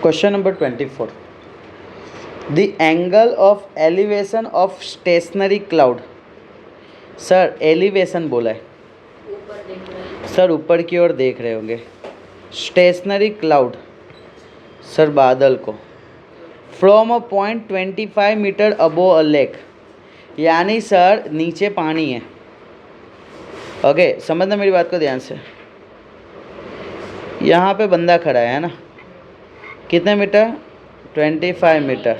Question number 24, the angle of elevation of stationary cloud. Sir elevation बोला है, sir ऊपर की ओर देख रहे होंगे। स्टेशनरी क्लाउड सर बादल को, from a point 25 metre above a lake, यानी सर नीचे पानी है। ओके, समझना मेरी बात को ध्यान से। यहाँ पे बंदा खड़ा है ना, कितने मीटर? 25 metre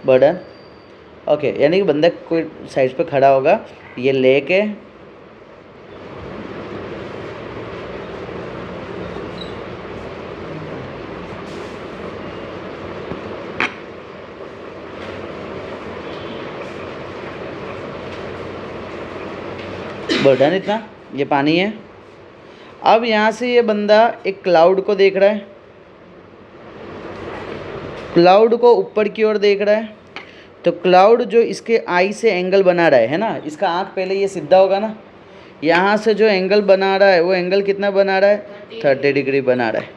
burden. ओके, यानी कि बंदा कोई साइड पे खड़ा होगा, ये लेक है, बर्डन इतना, ये पानी है। अब यहाँ से ये बंदा एक क्लाउड को देख रहा है, क्लाउड को ऊपर की ओर देख रहा है। तो क्लाउड जो इसके आई से एंगल बना रहा है ना, इसका आँख पहले ये सीधा होगा ना, यहाँ से जो एंगल बना रहा है वो एंगल कितना बना रहा है? 30 डिग्री बना रहा है।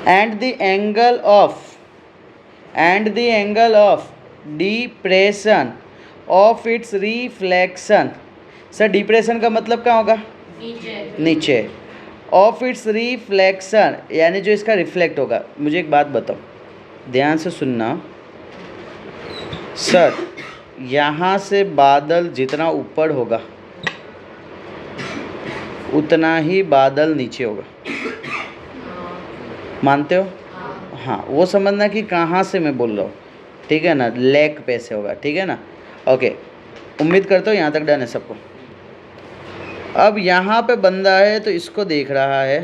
And the angle of depression of its reflection. Sir depression का मतलब क्या होगा? नीचे। ऑफ इट्स रिफ्लेक्शन यानी जो इसका रिफ्लेक्ट होगा। मुझे एक बात बताओ, ध्यान से सुनना सर, यहाँ से बादल जितना ऊपर होगा उतना ही बादल नीचे होगा, मानते हो? हाँ, वो समझना कि कहाँ से मैं बोल रहा हूँ, ठीक है ना? लेक पे से होगा, ठीक है ना? ओके, उम्मीद करता हूँ यहाँ तक डन है सबको। अब यहाँ पे बंदा है तो इसको देख रहा है,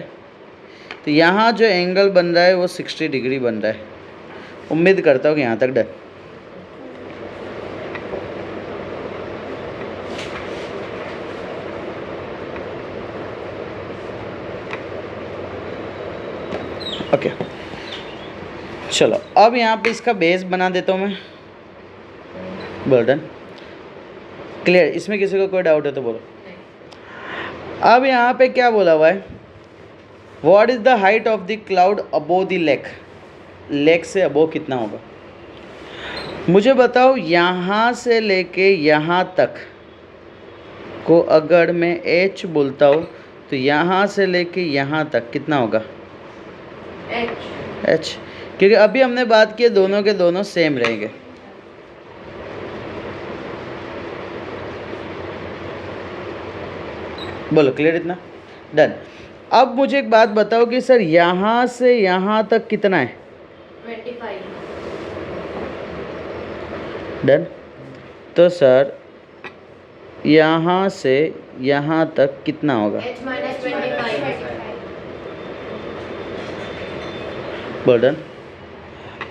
तो यहाँ जो एंगल बन रहा है वो 60 डिग्री बन रहा है। उम्मीद करता हूँ कि यहाँ तक डन। ओके, चलो अब यहाँ पे इसका बेस बना देता हूँ मैं। Burden clear? इसमें किसी को कोई डाउट है तो बोलो। अब यहाँ पे क्या बोला हुआ है? What is the height of the cloud above the lake. Lake से अबो कितना होगा मुझे बताओ। यहाँ से लेके यहाँ तक को अगर मैं h बोलता हूँ तो यहाँ से लेके यहाँ तक कितना होगा? h, क्योंकि अभी हमने बात की दोनों के दोनों सेम रहेंगे। बोलो क्लियर? इतना डन। अब मुझे एक बात बताओ कि सर यहाँ से यहाँ तक कितना है? 25। डन। तो सर यहाँ से यहाँ तक कितना होगा? h minus 25। बर्डन।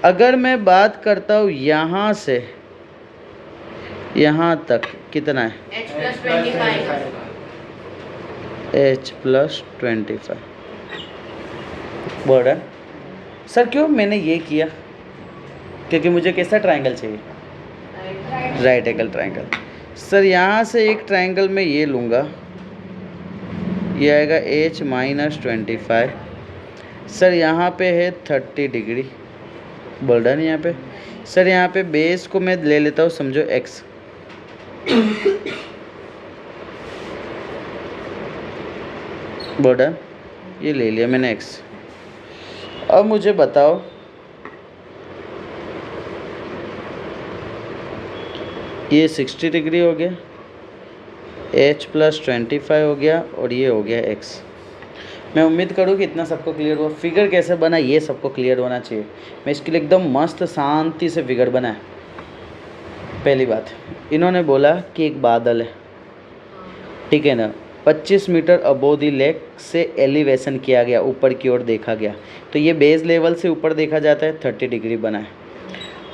अगर मैं बात करता हूँ यहाँ से यहाँ तक कितना है? h plus 25। h plus 25। Burden. Sir क्यों मैंने ये किया? क्योंकि मुझे कैसा ट्रायंगल चाहिए? Right angle triangle. सर यहाँ से एक ट्रायंगल में ये लूँगा, ये आएगा h माइनस 25। सर यहाँ पे है 30 डिग्री। बर्डन यहाँ पे। सर यहाँ पे बेस को मैं ले लेता हूँ, समझो x। बर्डन ये ले लिया मैंने x। अब मुझे बताओ ये 60 डिग्री हो गया, h प्लस 25 हो गया और ये हो गया x। मैं उम्मीद करूँ कि इतना सबको क्लियर हुआ। फिगर कैसे बना ये सबको क्लियर होना चाहिए। मैं इसके लिए एकदम मस्त शांति से फिगर बनाया। पहली बात, इन्होंने बोला कि एक बादल है, ठीक है ना? 25 मीटर अबोव द लेक से एलिवेशन किया गया, ऊपर की ओर देखा गया। तो ये बेस लेवल से ऊपर देखा जाता है, 30 डिग्री बना है।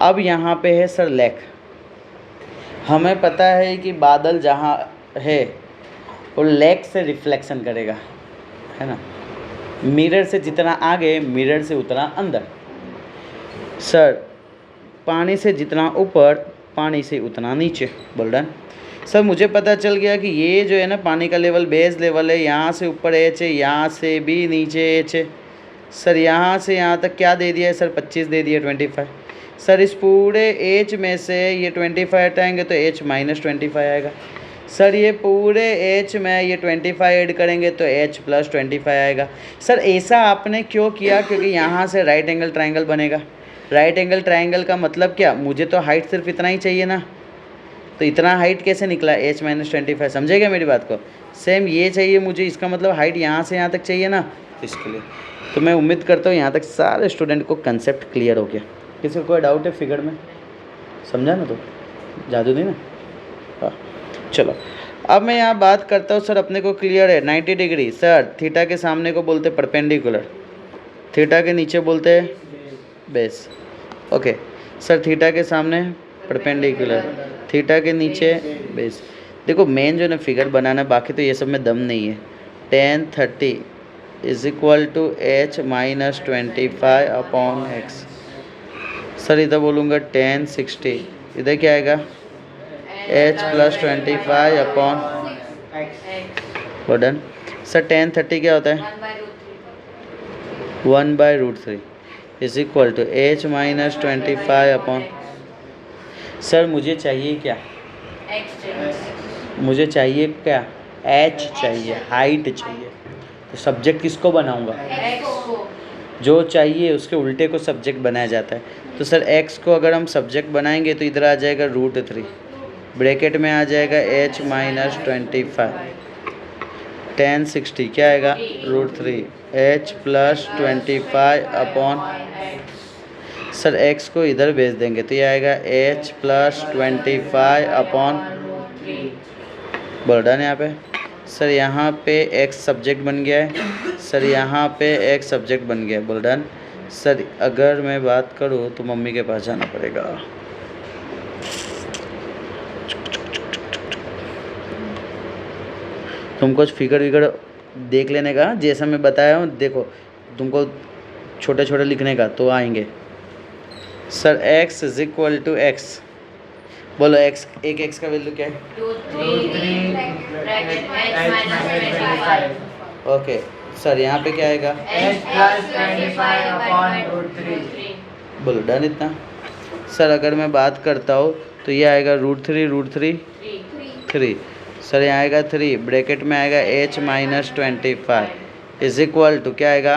अब यहाँ पे है सर लेक। हमें पता है कि बादल जहाँ है वो लेक से रिफ्लेक्शन करेगा, है ना? मिरर से जितना आगे, मिरर से उतना अंदर। सर पानी से जितना ऊपर, पानी से उतना नीचे। बोल्डन। सर मुझे पता चल गया कि ये जो है ना पानी का लेवल बेस लेवल है, यहाँ से ऊपर एच है, यहाँ से भी नीचे एच है। सर यहाँ से यहाँ तक क्या दे दिया है सर, 25 दे दिया, 25। सर इस पूरे एच में से ये 25 हटाएंगे तो एच माइनस 25 आएगा। सर ये पूरे एच में ये 25 ऐड करेंगे तो एच प्लस 25 आएगा। सर ऐसा आपने क्यों किया, क्योंकि यहाँ से राइट एंगल ट्रायंगल बनेगा। राइट एंगल ट्रायंगल का मतलब क्या, मुझे तो हाइट सिर्फ इतना ही चाहिए ना, तो इतना हाइट कैसे निकला, एच माइनस 25। समझेगा मेरी बात को। सेम ये चाहिए मुझे, इसका मतलब हाइट यहाँ से यहाँ तक चाहिए ना, इसके लिए। तो मैं उम्मीद करता हूँ यहाँ तक सारे स्टूडेंट को कंसेप्ट क्लियर हो गया। किसी को कोई डाउट है फिगर में, समझा ना, तो जादू नहीं ना। हाँ चलो, अब मैं यहाँ बात करता हूँ। सर अपने को क्लियर है 90 डिग्री। सर थीटा के सामने को बोलते परपेंडिकुलर, थीटा के नीचे बोलते हैं बेस। ओके सर, थीटा के सामने परपेंडिकुलर, थीटा के नीचे बेस। देखो मेन जो ना फिगर बनाना, बाकी तो ये सब में दम नहीं है। tan 30 is equal to h minus 25 upon x. Sir इधर बोलूँगा tan 60, इधर क्या आएगा, h plus 25 upon done. Sir tan 30 क्या होता है, 1/√3 is equal to h minus 25 upon. Sir मुझे चाहिए क्या, मुझे चाहिए क्या, एच चाहिए, हाइट चाहिए। तो सब्जेक्ट किसको बनाऊंगा, जो चाहिए उसके उल्टे को सब्जेक्ट बनाया जाता है। तो सर x को अगर हम सब्जेक्ट बनाएंगे तो इधर आ जाएगा √3, ब्रैकेट में आ जाएगा h माइनस 25, tan 60 क्या आएगा, √3 h plus 25 upon. Sir x को इधर भेज देंगे तो ये आएगा h प्लस 25 अपॉन, बोल डन यहाँ पे। सर यहाँ पे x सब्जेक्ट बन गया है, सर यहाँ पे x सब्जेक्ट बन गया है, बोल डन। सर अगर मैं बात करूँ तो मम्मी के पास जाना पड़ेगा। तुमको फिगर विगर देख लेने का, जैसा मैं बताया हूँ देखो, तुमको छोटे छोटे लिखने का तो आएंगे। Sir x is equal to x, बोलो x, एक x का वैल्यू क्या है, 2, 3 ओके। सर यहाँ पे क्या आएगा, h प्लस 25 अपॉन √3। बोलो डन इतना। सर अगर मैं बात करता हूँ तो ये आएगा √3 3। सर यहाँ आएगा 3, ब्रैकेट में आएगा h minus 25 is equal to क्या आएगा,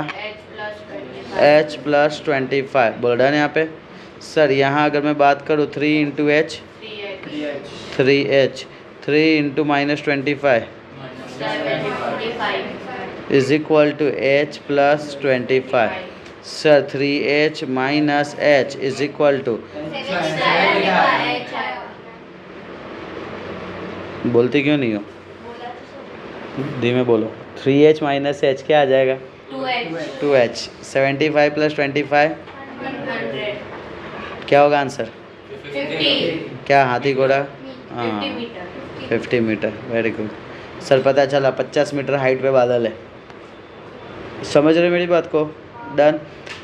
h प्लस 25, बोल डन यहाँ पे। सर यहाँ अगर मैं बात करूँ 3 into h, 3h, 3 into minus 25 is equal to h plus 25। Sir 3h minus h is equal to, बोलते क्यों नहीं हो, धीमे बोलो। 3h माइनस h क्या आ जाएगा, 2h। 75 प्लस 25 क्या होगा आंसर, 50 क्या, हाथी घोड़ा, हाँ 50 मीटर। Very good. सर पता चला 50 मीटर हाइट पे बादल है। समझ रहे मेरी बात को, डन।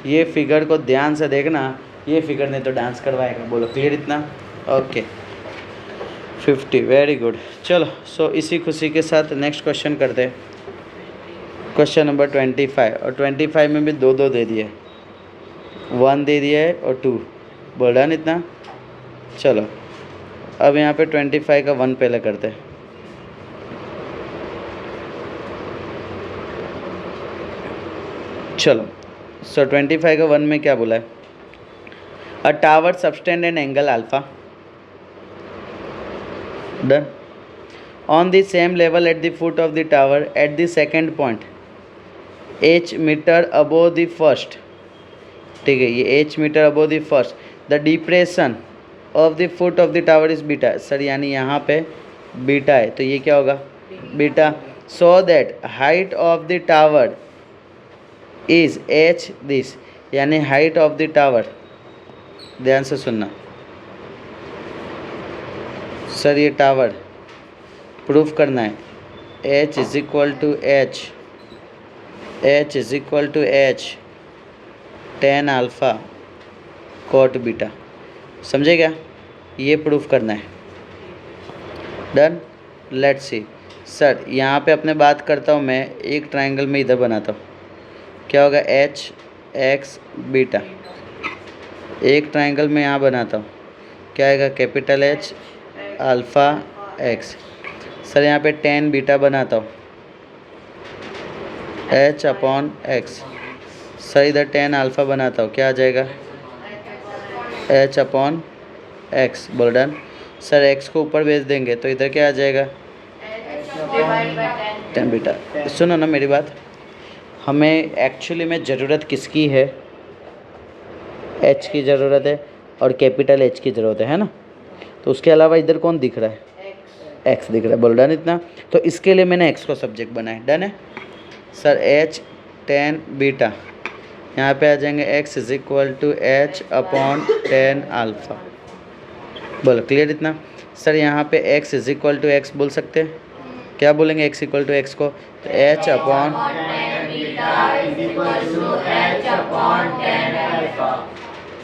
ये फिगर को ध्यान से देखना, ये फिगर ने तो डांस करवाएगा, बोलो क्लियर इतना, ओके 50, वेरी गुड। चलो सो इसी खुशी के साथ नेक्स्ट क्वेश्चन करते हैं। क्वेश्चन नंबर 25, और 25 में भी 2 दे दिए, 1 दे दिया है और 2, बोल डन इतना। चलो अब यहाँ पे 25 का 1 पहले करते हैं। चलो सो 25 का 1 में क्या बोला है, a tower subtends an angle alpha, done, on the same level at the foot of the tower at the second point h metre above the first. ठीक है, ये h metre above the first, the depression of the foot of the tower is beta. Sir यानी यहाँ पे beta है तो ये क्या होगा, beta. So that height of the tower is h this, यानी हाइट ऑफ द टावर, ध्यान से सुनना सर, ये टावर प्रूफ करना है, h is equal to h, h is equal to h tan alpha cot beta. समझे क्या, ये प्रूफ करना है, डन। Let's see. सर यहाँ पे अपने बात करता हूँ मैं, एक ट्रायंगल में इधर बनाता हूँ, क्या होगा, एच एक्स बीटा। एक ट्राइंगल में यहाँ बनाता हूँ, क्या आएगा, capital H alpha x. Sir यहाँ पे टेन बीटा बनाता हूँ, एच अपॉन एक्स। सर इधर टेन अल्फ़ा बनाता हूँ, क्या आ जाएगा, एच अपॉन एक्स। बोल डन। सर एक्स को ऊपर भेज देंगे तो इधर क्या आ जाएगा, टेन बीटा। सुनो ना मेरी बात, हमें एक्चुअली में ज़रूरत किसकी है, एच की ज़रूरत है और कैपिटल एच की ज़रूरत है ना। तो उसके अलावा इधर कौन दिख रहा है, एक्स दिख रहा है। बोल डन इतना। तो इसके लिए मैंने एक्स को सब्जेक्ट बनाया, डन है। सर एच टेन बीटा, यहाँ पे आ जाएंगे x is equal to h upon tan alpha. बोलो क्लियर इतना। सर यहाँ पे x is equal to x बोल सकते हैं, क्या बोलेंगे एक्स इक्वल टू एक्स को, तो एच अपॉन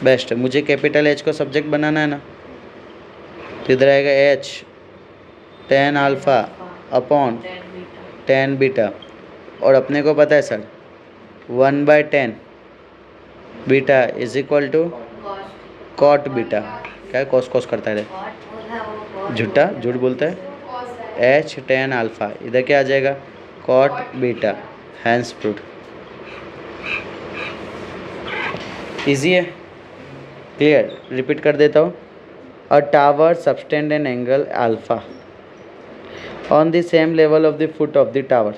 बेस्ट। मुझे कैपिटल एच को सब्जेक्ट बनाना है ना, तो इधर आएगा h tan alpha upon tan beta. और अपने को पता है sir 1/10 beta is equal to cot beta. क्या है, कॉस कॉस करता है, झूठा झूठ बोलता है। एच टेन अल्फ़ा इधर क्या आ जाएगा, cot beta, hence proof. Easy है, क्लियर। रिपीट कर देता हूँ। A tower subtends an angle alpha on the same level of the foot of the tower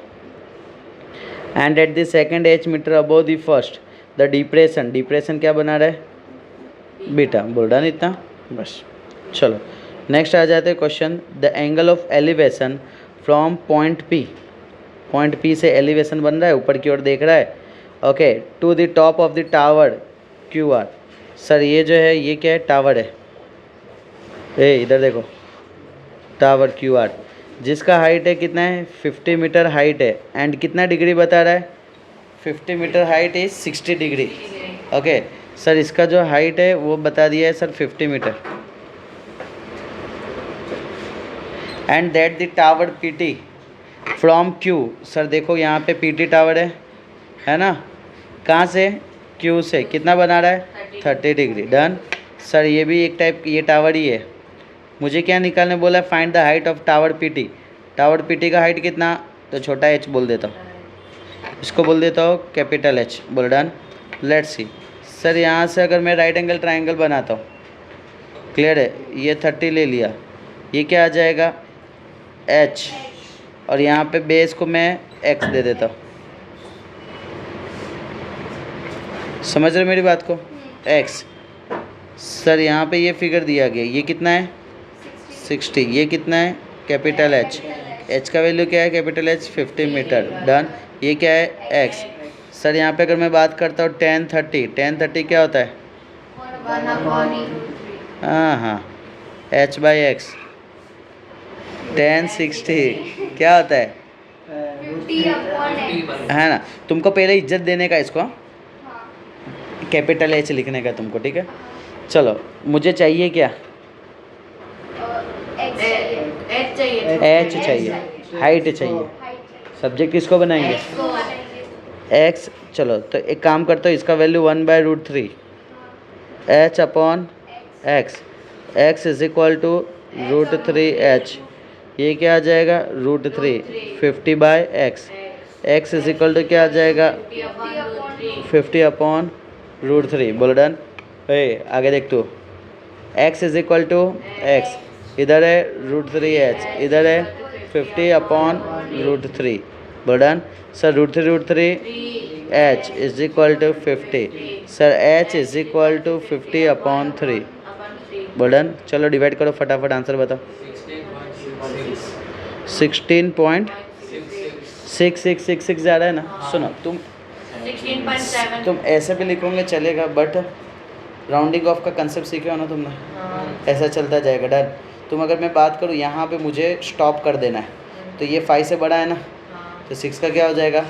and at the second h metre above the first the depression, depression क्या बना रहा है, beta. बोल रहा नहीं इतना, बस। चलो नेक्स्ट आ जाते हैं question. The angle of elevation from point P, point P से एलिवेशन बन रहा है, ऊपर की ओर देख रहा है, okay, to the top of the tower Q R. Sir ये जो है ये क्या है, टावर है, इधर देखो, टावर क्यू आर जिसका हाइट है कितना है, 50 मीटर हाइट है एंड कितना डिग्री बता रहा है, 50 metre height is 60 degree. Okay sir इसका जो हाइट है वो बता दिया है sir 50 metre and that the tower P T from Q. Sir देखो यहाँ पे पी टी टावर है ना, कहाँ से, क्यू से कितना बना रहा है, 30 डिग्री। डन। सर ये भी एक टाइप ये टावर ही है। मुझे क्या निकालने बोला है, find the height of tower PT. Tower PT का हाइट कितना, तो छोटा एच बोल देता हूँ, इसको बोल देता हूँ कैपिटल एच। बोल डन। Let's see. सर यहाँ से अगर मैं राइट एंगल ट्राइंगल बनाता हूँ, क्लियर है, ये 30 ले लिया, ये क्या आ जाएगा, एच, और यहाँ पे बेस को मैं एक्स दे देता हूँ। समझ रहे मेरी बात को, एक्स। सर यहाँ पे ये फिगर दिया गया, ये कितना है 60, ये कितना है कैपिटल एच, एच का वैल्यू क्या है कैपिटल एच 50 मीटर। डन। ये क्या है एक्स। सर यहाँ पे अगर मैं बात करता हूँ 10 30 क्या होता है, हाँ एच बाई एक्स। 10 60 क्या होता है ना। तुमको पहले इज्जत देने का इसको, कैपिटल एच लिखने का तुमको, ठीक है। चलो मुझे चाहिए क्या, एच चाहिए, हाइट चाहिए, सब्जेक्ट किसको बनाएंगे, एक्स। चलो तो एक काम करते हो, इसका value 1/√3 h upon x, x is equal to √3h। ये क्या आ जाएगा, √3 50/x, x is equal to क्या आ जाएगा 50 अपॉन √3। बोलो डन। आगे देख तू, x is equal to x, इधर है √3h, इधर है 50 अपॉन √3। बोलो done. Sir √3 h is equal to 50, sir h is equal to 50 upon 3। बोलो डन। चलो डिवाइड करो फटाफट, आंसर बताओ। 16.6666 जा रहा है ना। सुनो तुम ऐसे भी लिखोगे चलेगा, बट राउंडिंग ऑफ का कंसेप्ट सीखे हो ना तुमने, ऐसा चलता जाएगा। डन। तुम अगर मैं बात करूँ यहाँ पे मुझे स्टॉप कर देना है, तो ये 5 से बड़ा है ना, तो 6 का क्या हो जाएगा,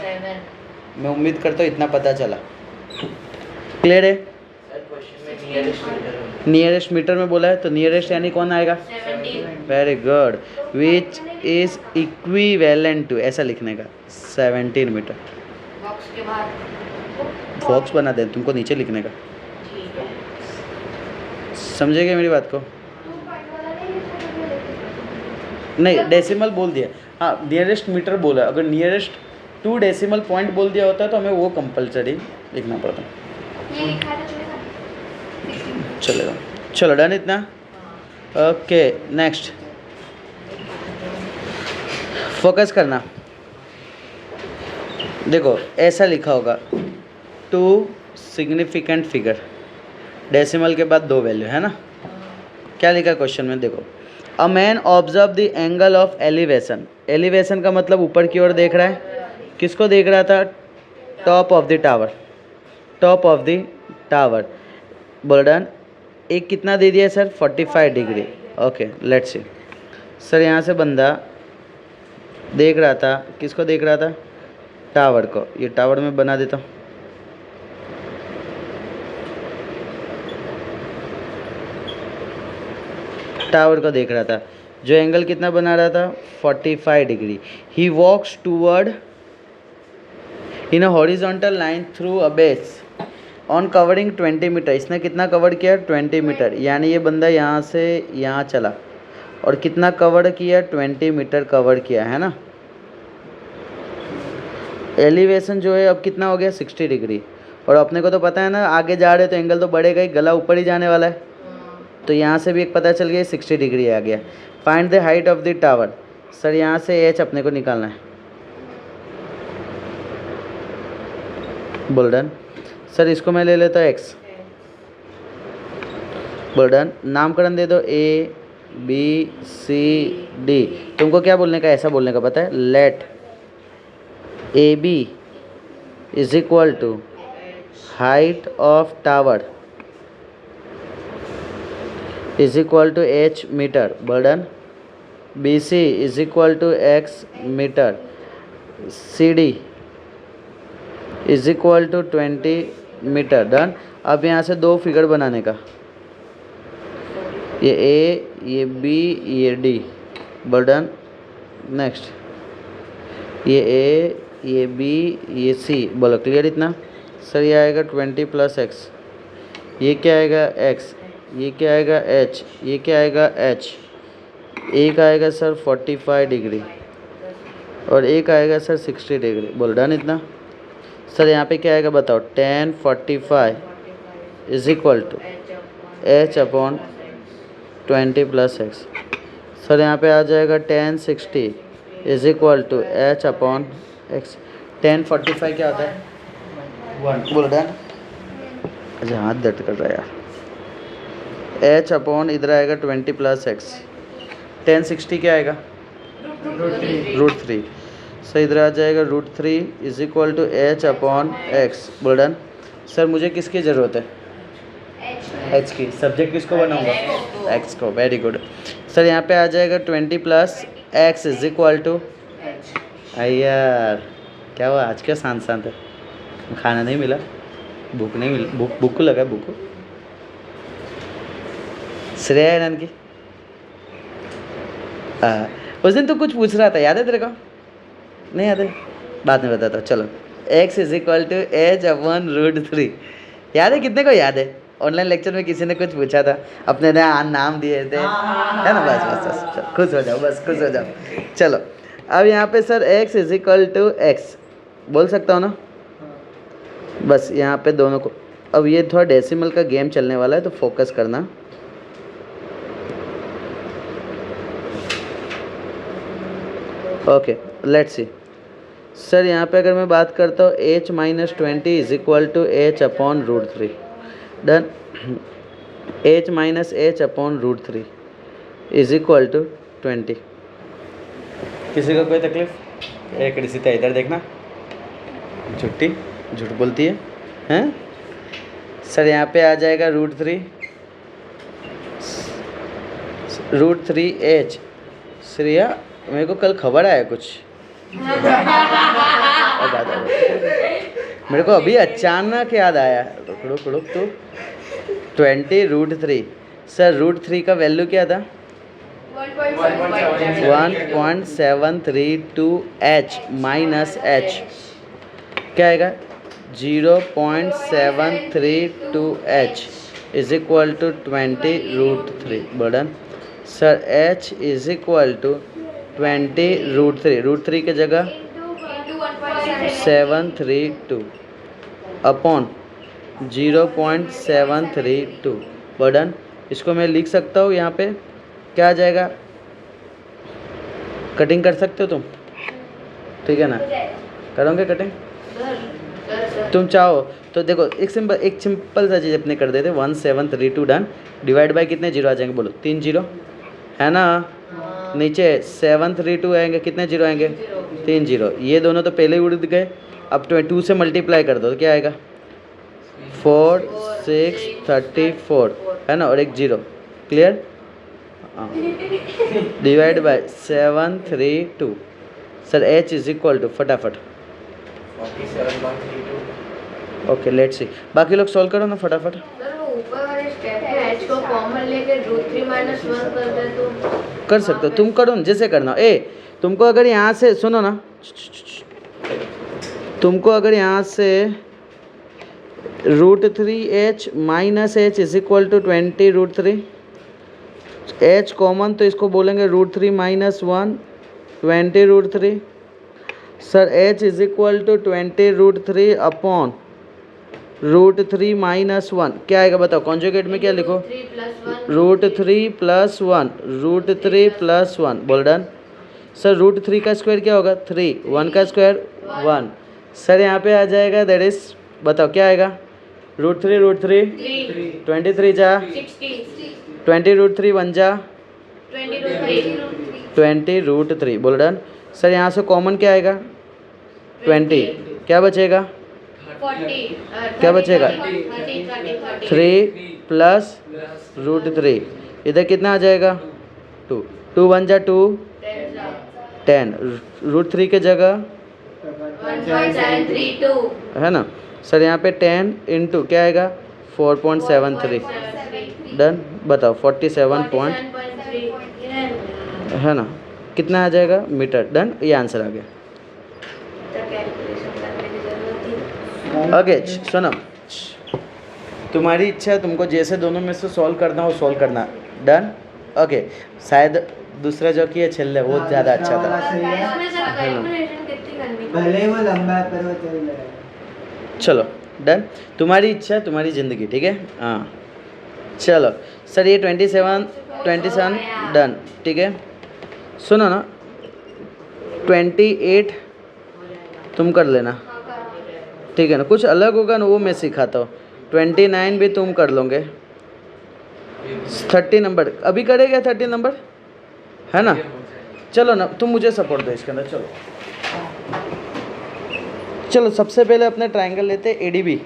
मैं उम्मीद करता हूँ इतना पता चला। क्लियर है। नियरेस्ट मीटर में बोला है, तो नियरेस्ट यानी कौन आएगा, very good, which is equivalent to, ऐसा लिखने का 17 मीटर। उसके बाद बॉक्स बना दे तुमको नीचे लिखने का, ठीक है। समझेगे मेरी बात को? नहीं डेसिमल बोल दिया, हाँ नियरेस्ट मीटर बोला, अगर नियरेस्ट 2 डेसिमल पॉइंट बोल दिया होता तो हमें वो कंपलसरी लिखना पड़ता। ये लिखा था चलेगा? चलेगा, चलो डन इतना। ओके नेक्स्ट, फोकस करना। देखो ऐसा लिखा होगा 2 सिग्निफिकेंट फिगर, डेसिमल के बाद 2 वैल्यू है ना। क्या लिखा क्वेश्चन में देखो, a man observe the angle of elevation. Elevation का मतलब ऊपर की ओर देख रहा है, किसको देख रहा था? Top of the tower, top of the tower. बोल्डन एक कितना दे दिया sir? 45 degree. Okay let's see sir, यहाँ से बंदा देख रहा था, किसको देख रहा था? टावर को। ये टावर में बना देता हूँ, टावर को देख रहा था, जो एंगल कितना बना रहा था? 45 degree. He walks toward in a horizontal line through a base on covering 20 metre. इसने कितना कवर किया? 20 मीटर। यानी ये बंदा यहाँ से यहाँ चला और कितना कवर किया? 20 मीटर कवर किया है ना। एलिवेशन जो है अब कितना हो गया? 60 डिग्री। और अपने को तो पता है ना, आगे जा रहे तो एंगल तो बढ़ेगा ही, गला ऊपर ही जाने वाला है, तो यहाँ से भी एक पता चल गया 60 डिग्री आ गया। Find the height of the tower. Sir यहाँ से एच अपने को निकालना है। बोल्डन सर इसको मैं ले लेता हूँ एक्स। बोल्डन नामकरण दे दो ए बी सी डी। तुमको क्या बोलने का, ऐसा बोलने का पता है? Let A B is equal to height of tower is equal to h metre. Burden B C is equal to x metre. C D is equal to 20 metre. Done. अब यहाँ से 2 फिगर बनाने का, ये ए, ये बी, ये D. Burden next, ये ए, ये बी, ये सी। बोलो क्लियर इतना? सर ये आएगा 20 प्लस एक्स, ये क्या आएगा? एक्स, ये क्या आएगा? एच, ये क्या आएगा? एच। एक आएगा सर 45 डिग्री और एक आएगा सर 60 डिग्री। बोल डन इतना? सर यहाँ पे क्या आएगा बताओ? 10 45 is equal to h upon 20 plus x. Sir यहाँ पे आ जाएगा 10 60 is equal to h upon x. 10 45 क्या होता है? 1। बोल डन? अच्छा हाथ दर्द कर रहा है यार। एच अपॉन इधर आएगा 20 प्लस एक्स। 10 60 क्या आएगा? √3। सर इधर आ जाएगा √3 is equal to h upon x. बोल डन? सर मुझे किसकी ज़रूरत है? एच की। सब्जेक्ट किसको बनाऊंगा? एक्स को। Very good. सर यहाँ पे आ जाएगा 20 plus x is equal to, यार क्या हुआ आज? क्या शांत शांत है? खाना नहीं मिला? भूख नहीं मिली? भूख को लगा? भूख को श्रेया है की। उस दिन तो कुछ पूछ रहा था, याद है तेरे को? नहीं याद है? बाद में बताता हूँ। चलो x is equal to h upon √3। याद है? कितने को याद है? ऑनलाइन लेक्चर में किसी ने कुछ पूछा था, अपने ने नाम दिए थे, है ना? बस बस बस चलो, खुश हो जाओ, बस खुश हो जाओ। चलो अब यहाँ पे sir x is equal to x बोल सकता हूँ ना? बस यहाँ पे दोनों को। अब ये थोड़ा डेसिमल का गेम चलने वाला है तो फोकस करना। ओके लेट्स सी सर, यहाँ पे अगर मैं बात करता हूँ h minus 20 is equal to h upon √3। Done. h minus h upon √3 is equal to 20। किसी को कोई तकलीफ? एक रिसीता इधर देखना, झूठी झूठ बोलती है हैं? सर यहाँ पे आ जाएगा √3h। श्रेया मेरे को कल खबर आया कुछ, मेरे को अभी अचानक याद आया। रुक तो 20 √3। सर √3 का वैल्यू क्या था? 1.732h माइनस h क्या आएगा? 0.732h is equal to 20√3 burden sir h is equal to 20√3 √3 की जगह 732 अपॉन 0.732 बर्डन इसको मैं लिख सकता हूँ यहाँ पे क्या आ जाएगा कटिंग कर सकते हो तुम ठीक है ना करोगे कटिंग तुम चाहो तो देखो एक सिंपल सा चीज़ अपने कर देते 1732 डन डिवाइड बाय कितने जीरो आ जाएंगे बोलो 3 जीरो है ना नीचे 732 आएंगे कितने जीरो आएंगे 3 जीरो ये दोनों तो पहले ही उड़ गए अब 2 से मल्टीप्लाई कर दो तो क्या आएगा 4 6 34 है ना और एक zero clear divide by 732 sir h is equal to फटाफट 47.32 ओके लेट्स सी बाकी लोग सॉल्व करो ना फटाफट सर वो ऊपर वाले स्टेप में h को कॉमन लेके √3 - 1 कर दे तो कर सकते हो तुम करो ना जैसे करना ए तुमको अगर यहाँ से सुनो ना तुमको अगर यहाँ से √3h minus h is equal to 20√3 h common तो इसको बोलेंगे √3 - 1 20√3 sir h is equal to 20√3 upon √3 - 1 क्या आएगा बताओ कॉन्जुगेट में क्या लिखो √3 √3 + 1 बोल डन सर √3 का स्क्वायर क्या होगा 3 1 का स्क्वायर 1 सर यहाँ पे आ जाएगा दैट इज बताओ क्या आएगा √3 23 जा 60 20√3 1 जा 20√3 बोल डन सर यहाँ से कॉमन क्या आएगा 20 क्या बचेगा 40 क्या बचेगा 30 3 प्लस √3 इधर कितना आ जाएगा 2 2 1 जा 2 10 √3 के जगह 1.732 है ना सर यहाँ पे 10 इंटू क्या आएगा 4.73 डन बताओ 47 पॉइंट 47.3 है ना कितना आ जाएगा मीटर डन ये आंसर आ गया कैलकुलेशन करने की जरूरत ही ओके सुनो तुम्हारी इच्छा है तुमको जैसे दोनों में से सॉल्व करना हो सॉल्व करना डन ओके शायद दूसरा जो किया छेल्ले वो ज़्यादा अच्छा था इसमें सर कैलकुलेशन कितनी करनी भले वो लंबा है पर वो चल रहा है चलो डन तुम्हारी इच्छा है तुम्हारी ज़िंदगी ठीक है हाँ चलो सर ये 27 डन ठीक है सुनो ना 28 तुम कर लेना ठीक है ना कुछ अलग होगा ना वो मैं सिखाता हूँ 29 भी तुम कर लोगे 30 नंबर अभी करेगा 30 नंबर है ना चलो ना तुम मुझे सपोर्ट दो इसके अंदर चलो चलो सबसे पहले अपने ट्रायंगल लेते हैं ADB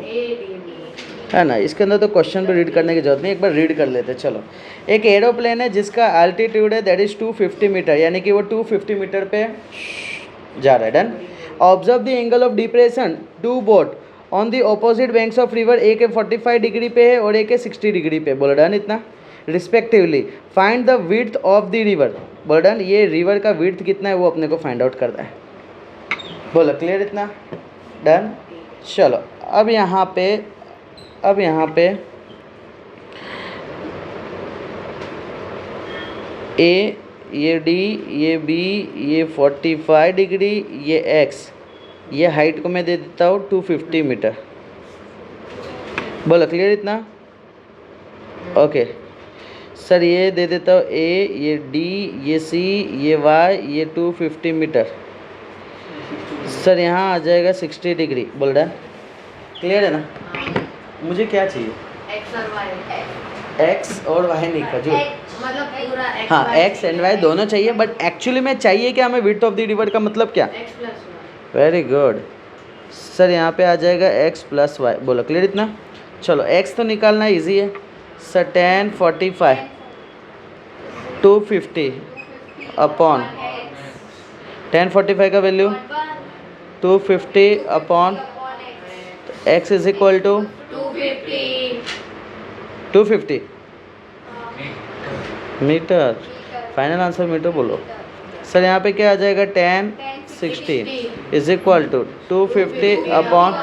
है ना इसके अंदर तो क्वेश्चन भी रीड करने की जरूरत नहीं एक बार रीड कर लेते चलो एक एरोप्लेन है जिसका अल्टीट्यूड है दैट इज़ 250 मीटर यानी कि वो 250 मीटर पे जा रहा है done observe the angle of depression to boat on the opposite banks of river एक 45 डिग्री पे है और एक 60 डिग्री पे बोला डन इतना respectively find the width of the river बोला डन ये रिवर का विड्थ कितना है वो अपने को फाइंड आउट करना है बोलो क्लियर इतना डन चलो अब यहाँ पे ए ये डी ये बी ये 45 डिग्री ये एक्स ये हाइट को मैं दे देता हूँ 250 मीटर बोलो क्लियर इतना ओके सर ये दे देता हूँ ए ये डी ये सी ये वाई ये 250 मीटर सर यहाँ आ जाएगा 60 डिग्री बोल रहा है क्लियर है ना मुझे क्या चाहिए एक्स और वाई नहीं का जो मतलब पूरा x हाँ एक्स एंड वाई दोनों चाहिए बट एक्चुअली में चाहिए कि हमें विड्थ ऑफ द रिवर का मतलब क्या x + 1 वेरी गुड सर यहाँ पे आ जाएगा x + y बोलो क्लियर इतना चलो x तो निकालना इजी है सर 10 45 250 अपॉन 10 45 का value 250 upon x is equal to 250 metre final answer metre बोलो सर यहाँ पे क्या आ जाएगा 10 60 is equal to 250 upon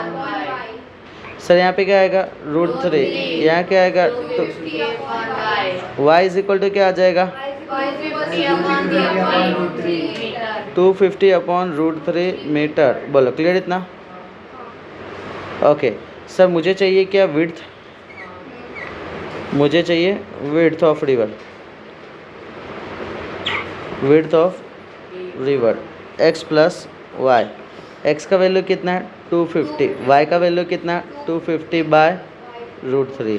sir यहाँ पे क्या आएगा √3, यहाँ क्या आएगा तो y इज इक्वल टू क्या आ जाएगा 250 अपॉन √3 मीटर। बोलो क्लियर इतना? ओके सर मुझे चाहिए क्या विड्थ, मुझे चाहिए width of river, width of river x plus y. x का वैल्यू कितना है 250, y का वैल्यू कितना है 250 बाय √3।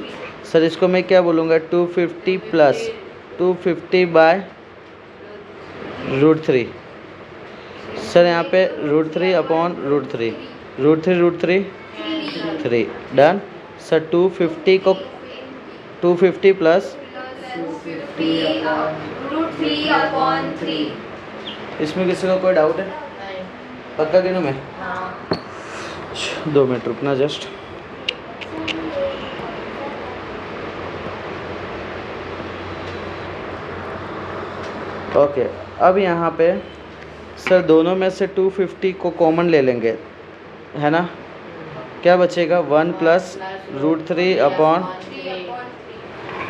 सर इसको मैं क्या बोलूँगा 250 प्लस 250 बाय √3। सर यहाँ पे √3 अपॉन √3, √3 3 डन। सर 250 को 250 प्लस इसमें किसी का कोई डाउट है? पक्का गिनूँ मैं? 2 मिनट रुकना जस्ट। ओके अब यहाँ पे सर दोनों में से 250 को कॉमन ले लेंगे, है ना? क्या बचेगा 1 प्लस √3 अपॉन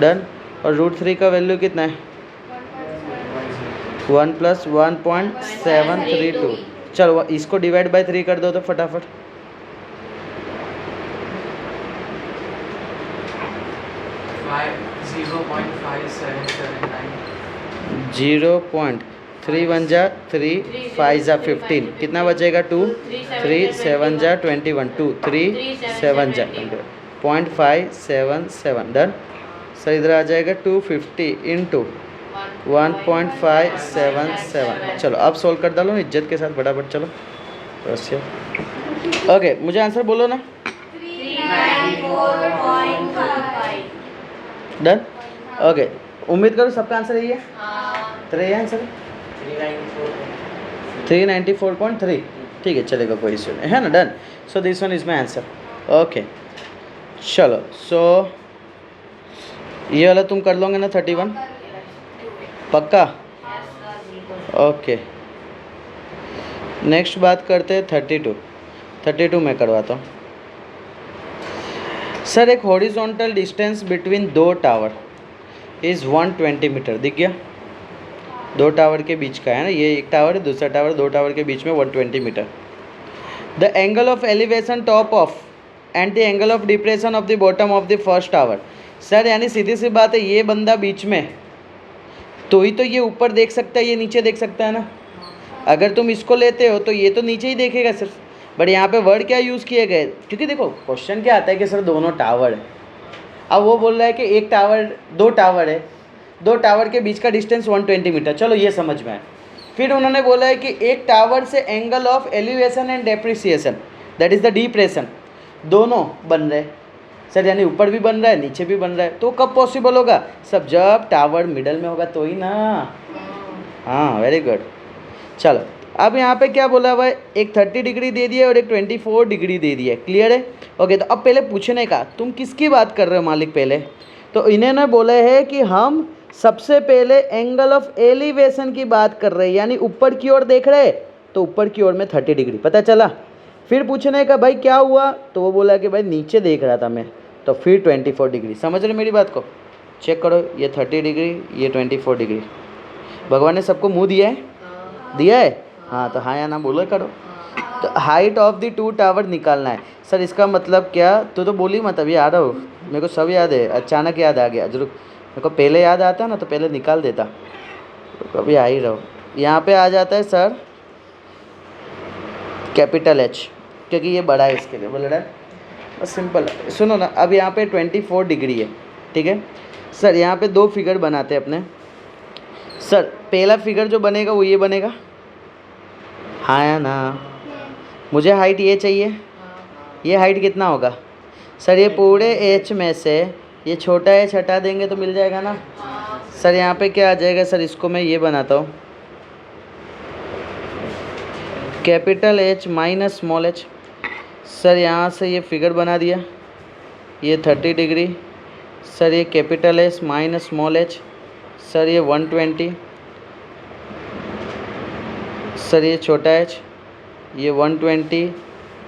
डन। और √3 का वैल्यू कितना है 1 प्लस 1.732। चलो इसको डिवाइड बाय 3 कर दो तो फटाफट। जीरो पॉइंट 3 1 जा 3 5 जा 15, कितना बचेगा 2 3 7 जा 21, 2 3 7 जा 0.577 डन। सर इधर आ जाएगा 250 इंटू 1.577। चलो अब सॉल्व कर डालो इज्जत के साथ फटाफट। चलो ओके मुझे आंसर बोलो ना। 394.55 डन। ओके उम्मीद करो सबका आंसर यही है। तो ये आंसर 394.3। ठीक है चलेगा कोई इशू नहीं, है ना? Done. So this one is my answer. Okay चलो सो ये वाला तुम कर लोगे ना 31 पक्का? ओके नेक्स्ट बात करते हैं 32 मैं करवाता हूँ। सर एक हॉरिजॉन्टल डिस्टेंस बिटवीन दो टावर इज़ 120 मीटर। दिख गया? दो टावर के बीच का है ना, ये एक टावर है दूसरा टावर, दो टावर के बीच में 120 metre. The angle of elevation top of and the angle of depression of the bottom of the first tower. Sir यानी सीधी सी बात है ये बंदा बीच में तो ही तो ये ऊपर देख सकता है, ये नीचे देख सकता है ना। अगर तुम इसको लेते हो तो ये तो नीचे ही देखेगा सिर्फ। बट यहाँ पे वर्ड क्या यूज़ किए गए, क्योंकि देखो क्वेश्चन क्या आता है कि सर दोनों टावर है। अब वो बोल रहा है कि एक टावर दो टावर है, दो टावर के बीच का डिस्टेंस 120 मीटर। चलो ये समझ में आए। फिर उन्होंने बोला है कि एक टावर से angle of elevation and depreciation that is the depression दोनों बन रहे। सर यानी ऊपर भी बन रहा है नीचे भी बन रहा है, तो कब पॉसिबल होगा? सब जब टावर मिडल में होगा तो ही ना। हाँ वेरी गुड। चलो अब यहाँ पे क्या बोला हुआ है, एक 30 डिग्री दे दिया और एक 24 डिग्री दे दिया। क्लियर है? ओके तो अब पहले पूछने का तुम किसकी बात कर रहे हो मालिक पहले? तो इन्होंने बोले है कि हम सबसे पहले एंगल ऑफ एलिवेशन की बात कर रहे हैं, यानी ऊपर की ओर देख रहे हैं तो ऊपर की ओर में 30 डिग्री पता चला। फिर पूछने का भाई क्या हुआ, तो वो बोला कि भाई नीचे देख रहा था मैं, तो फिर 24 डिग्री। समझ रहे मेरी बात को? चेक करो ये 30 डिग्री ये 24 डिग्री। भगवान ने सबको मुंह दिया है? दिया है। हाँ तो हाँ या ना बोलो करो। तो height of the two tower निकालना है। सर इसका मतलब क्या? तो बोली मत, अभी आ रहा हूँ, मेरे को सब याद है, अचानक याद आ गया। जरूर मेरे को पहले याद आता ना तो पहले निकाल देता, तो अभी आ ही रहा हूँ। यहाँ पे आ जाता है सर कैपिटल H, क्योंकि ये बड़ा है इसके लिए बोल रहा है। बस सिंपल सुनो ना। अब यहाँ पे 24 डिग्री है, ठीक है सर। यहाँ पे दो फिगर बनाते हैं अपने। सर पहला फिगर जो बनेगा वो ये बनेगा, हाँ या ना? मुझे हाइट ये चाहिए, ये हाइट कितना होगा? सर ये पूरे H में से ये छोटा H हटा देंगे तो मिल जाएगा ना। सर यहाँ पे क्या आ जाएगा? सर इसको मैं ये बनाता हूँ capital H minus small h। Sir यहाँ से ये फिगर बना दिया, ये 30 डिग्री। सर ये capital S minus small h। Sir ये 120। सर ये छोटा h, ये 120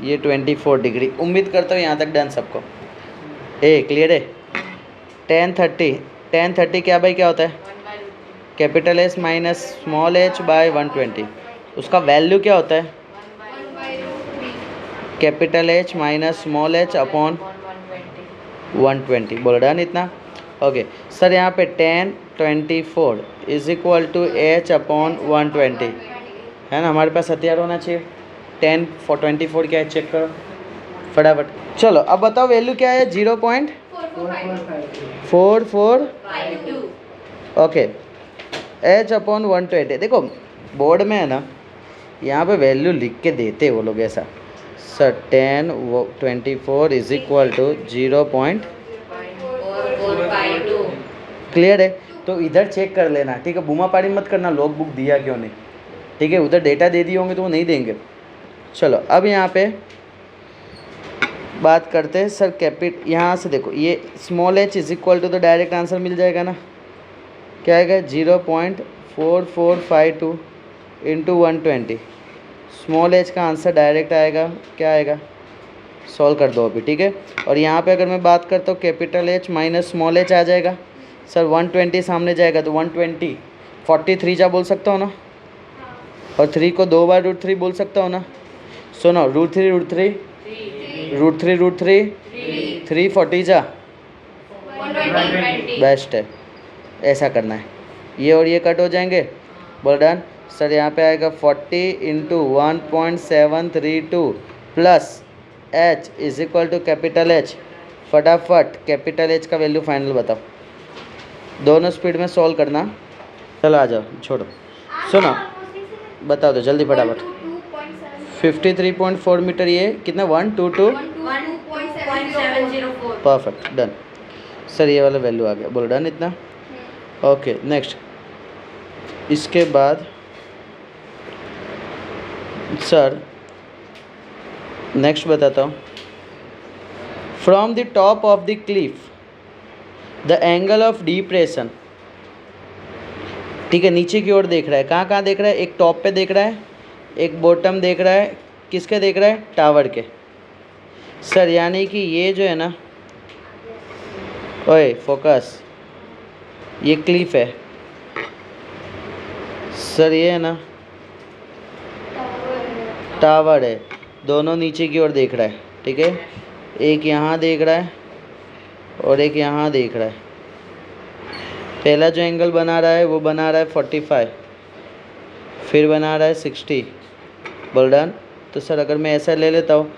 ये 24 डिग्री। उम्मीद करता हूँ यहाँ तक डन सबको। ए क्लियर है। tan 30 क्या बाई क्या होता है? Capital H minus small h by 120। उसका वैल्यू क्या होता है? Capital H minus small h upon 120। बोल डन इतना। ओके सर यहाँ पे tan 24 is equal to h upon 120 है ना। हमारे पास हथियार होना चाहिए। tan 24 क्या है चेक करो फटाफट। चलो अब बताओ वैल्यू क्या है? 0.4452। Okay H upon 120। देखो बोर्ड में है ना, यहाँ पे वैल्यू लिख के देते वो लोग ऐसा। Sir tan 24 is equal to 0.4452। Clear है। तो इधर चेक कर लेना, ठीक है। बूमापाड़ी मत करना लॉग बुक दिया क्यों नहीं, ठीक है। उधर डेटा दे दिए होंगे तो वो नहीं देंगे। चलो अब यहाँ पे बात करते हैं सर यहाँ से देखो ये small h is equal to तो डायरेक्ट आंसर मिल जाएगा ना। क्या आएगा? 0.4452 इंटू 120। स्मॉल एच का आंसर डायरेक्ट आएगा। क्या आएगा? सॉल्व कर दो अभी, ठीक है। और यहाँ पे अगर मैं बात करता हूँ capital H minus small H आ जाएगा। सर 120 सामने जाएगा तो 120 43 जा बोल सकता हूँ ना, और 3 को 2 बार √3 बोल सकता हूँ ना। सुनो √3 3 40 जा 120। बेस्ट है। ऐसा करना है। ये और ये कट हो जाएंगे। बोल डन। सर यहाँ पे आएगा 40 into 1.732 plus h is equal to capital h. फटाफट कैपिटल एच का वैल्यू फाइनल बताओ। दोनों स्पीड में सॉल्व करना। चलो आ जाओ छोड़ो। सुनो बताओ तो जल्दी फटाफट। 53.4 मीटर। ये कितना? 122 परफेक्ट डन। सर ये वाला वैल्यू आ गया। बोलो डन इतना। Okay next. इसके बाद सर नेक्स्ट बताता हूँ। From the top of the Cliff the angle of depression, ठीक है, नीचे की ओर देख रहा है। कहाँ कहाँ देख रहा है? एक टॉप पे देख रहा है, एक बॉटम देख रहा है। किसके देख रहा है? टावर के। सर यानी कि ये जो है ना, ओए फोकस, ये क्लिफ है सर। ये है ना टावर है। दोनों नीचे की ओर देख रहा है, ठीक है। एक यहाँ देख रहा है और एक यहाँ देख रहा है। पहला जो एंगल बना रहा है वो बना रहा है 45, फिर बना रहा है 60। बोल डन। तो सर अगर मैं ऐसा ले लेता हूँ,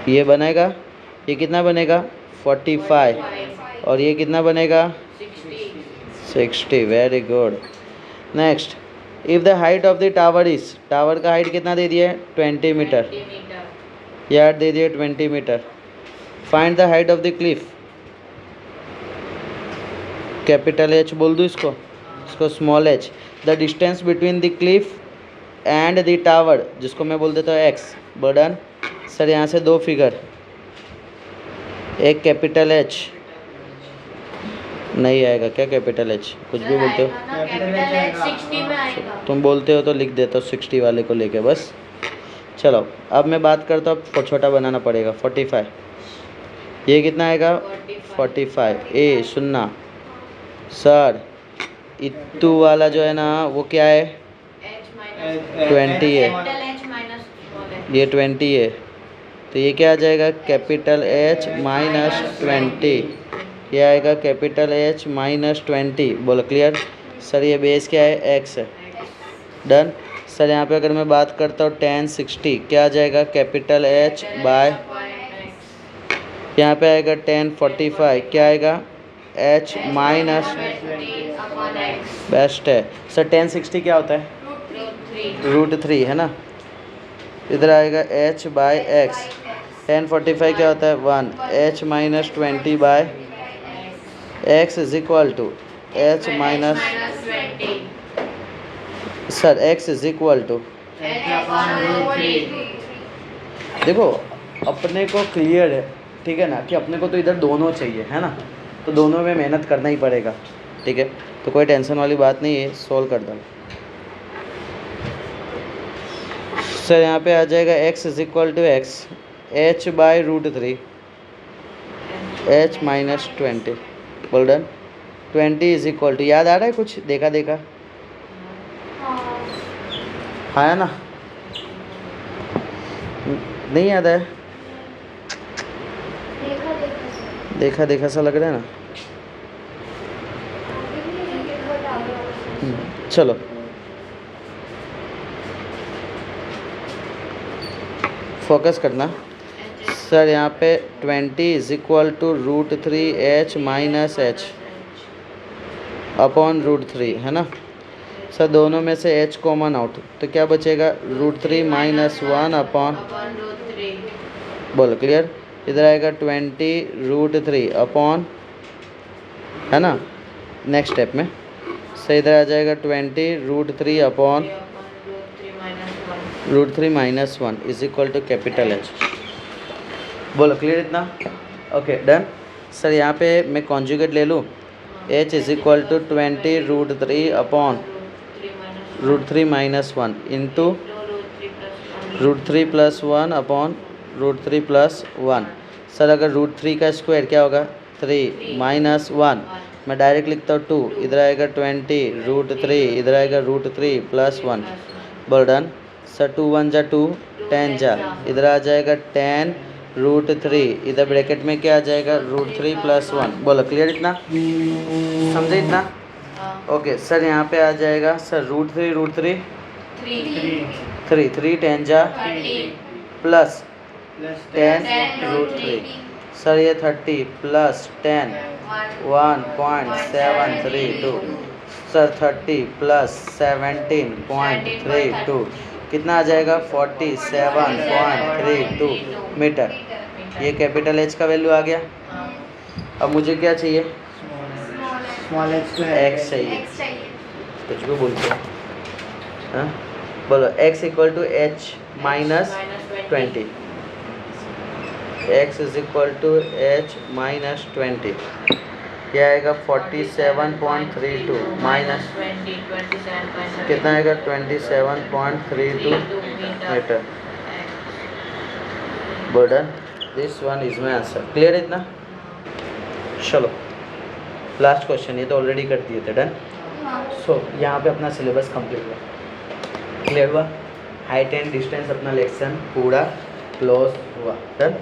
ये बनेगा, ये कितना बनेगा? 45। और ये कितना बनेगा? 60। Very good. Next. If the height of the tower is, tower का हाइट कितना दे दिया है? 20 मीटर। यार दे दिए 20 metre. Find the height of the cliff. Capital h बोल दूँ इसको small h. The distance between the cliff and the tower, जिसको मैं बोल देता हूँ एक्स। बर्डन। सर यहाँ से दो फिगर, एक कैपिटल एच, नहीं आएगा क्या कैपिटल एच? कुछ भी बोलते हो, तुम बोलते हो तो लिख देता हूँ 60 वाले को लेके बस। चलो अब मैं बात करता हूँ, छोटा बनाना पड़ेगा। 45। ये कितना आएगा? 45। ए सुनना सर, इत्तू वाला जो है ना वो क्या है? 20 है। ये 20 है तो ये क्या आ जाएगा? Capital H minus 20। ये आएगा कैपिटल एच माइनस 20। बोलो क्लियर। सर ये बेस क्या है? एक्स है। डन। सर यहाँ पे अगर मैं बात करता हूँ tan 60 क्या आ जाएगा? कैपिटल एच बाय, यहाँ पे आएगा tan 45 क्या आएगा? एच माइनस, बेस्ट है। सर tan 60 क्या होता है? √3 है ना। इधर आएगा h बाय एक्स। tan 45 क्या होता है? 1 h minus 20 by x is equal to h minus, sir x is equal to, देखो अपने को क्लियर है, ठीक है ना, कि अपने को तो इधर दोनों चाहिए है ना, तो दोनों में मेहनत करना ही पड़ेगा, ठीक है। तो कोई टेंशन वाली बात नहीं है, सॉल्व कर दो सर। यहाँ पे आ जाएगा x is equal to x h by √3 h minus 20 बोल डन। 20 इज इक्वल टू, याद आ रहा है कुछ, देखा देखा हाँ ना, नहीं याद है, देखा देखा सा लग रहा है ना। चलो फोकस करना सर। यहाँ पे 20 is equal to √3h minus h upon √3 है ना सर। दोनों में से h कॉमन आउट, तो क्या बचेगा √3 माइनस 1 अपॉन, बोलो क्लियर। इधर आएगा 20 √3 अपॉन, है ना। नेक्स्ट स्टेप में सर इधर आ जाएगा 20 √3 upon √3 minus 1 is equal to capital H। बोलो क्लियर इतना, ओके डन सर। यहाँ पे मैं कॉन्जुगेट ले लूँ, H is equal to 20 √3 upon √3 minus 1 into √3 plus 1 upon √3 plus 1 sir. अगर √3 का स्क्वायर क्या होगा 3 माइनस 1, मैं डायरेक्ट लिखता हूँ 2, इधर आएगा 20 √3, इधर आएगा √3 प्लस 1, बोल डन सर। 2 1 जा 2, 10 जा, इधर आ जाएगा 10 √3, इधर ब्रैकेट में क्या आ जाएगा √3 प्लस 1, बोलो क्लियर इतना, समझे इतना, ओके सर। यहाँ पे आ जाएगा सर √3 3 10 जा प्लस 10 √3 सर, ये 30 प्लस 10 1.732 सर। 30 प्लस 17.32 कितना आ जाएगा 47.32 मीटर। ये कैपिटल H का वैल्यू आ गया। अब मुझे क्या चाहिए, स्मॉल x चाहिए, कुछ भी बोलते हैं हाँ, बोलो x equal to h minus 20, x is equal to h minus 20, क्या आएगा 47.32 माइनस कितना आएगा 27.32 metre. Burden this one is my answer, clear इतना। चलो लास्ट क्वेश्चन, ये तो ऑलरेडी कर दिए थे डन। सो यहाँ पे अपना सिलेबस कंप्लीट हुआ, क्लियर हुआ, हाइट एंड डिस्टेंस अपना लेक्शन पूरा क्लोज हुआ डन।